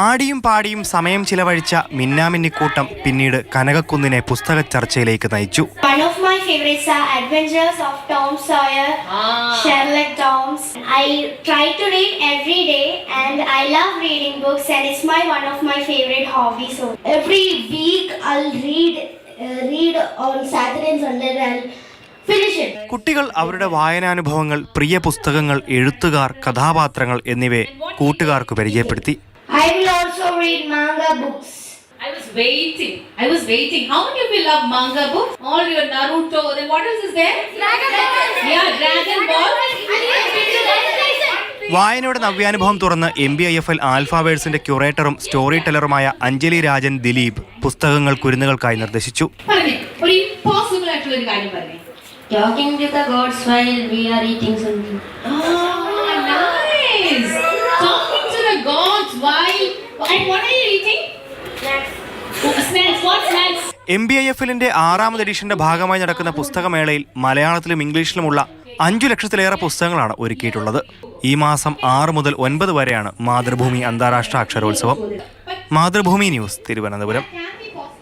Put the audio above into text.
ആടിയും പാടിയും സമയം ചിലവഴിച്ച മിന്നാമിന്നിക്കൂട്ടം പിന്നീട് കനകക്കുന്നിനെ പുസ്തക ചർച്ചയിലേക്ക് നയിച്ചു. One of my favorites are Adventures of Tom Sawyer, Sherlock Holmes. I try to read every day and I love reading books and it's one of my favorite hobbies. So every week I'll read on Saturday and Sunday and I'll finish it. കുട്ടികൾ അവരുടെ വായനാനുഭവങ്ങൾ, പ്രിയ പുസ്തകങ്ങൾ, എഴുത്തുകാർ, കഥാപാത്രങ്ങൾ എന്നിവയെ കൂട്ടുകാർക്ക് പരിചയപ്പെടുത്തി. I will also read manga books. I was waiting. How many of you love manga books? All your Naruto. Then what else is there? Dragon Ball. Yeah, Dragon Ball. വായനയുടെ നവ്യാനുഭവം തുറന്ന് MBIFL ആൽഫാവേഴ്സിന്റെ ക്യൂറേറ്ററും സ്റ്റോറി ടെല്ലറുമായ അഞ്ജലി രാജൻ ദിലീപ് പുസ്തകങ്ങൾ കുരുന്നുകൾക്കായി നിർദ്ദേശിച്ചു. Talking to the gods while we are eating something. Oh, nice. Talking to the gods while. And what are you eating? Snacks. What snacks? MBIFLന്റെ 6ാമത് എഡിഷന്റെ ഭാഗമായി നടക്കുന്ന പുസ്തകമേളയിൽ മലയാളത്തിലും ഇംഗ്ലീഷിലുമുള്ള 5 ലക്ഷത്തിലേറെ പുസ്തകങ്ങളാണ് ഒരുക്കിയിട്ടുള്ളത്. ഈ മാസം 6 മുതൽ 9 വരെയാണ് മാതൃഭൂമി അന്താരാഷ്ട്ര അക്ഷരോത്സവം. മാതൃഭൂമി ന്യൂസ്, തിരുവനന്തപുരം.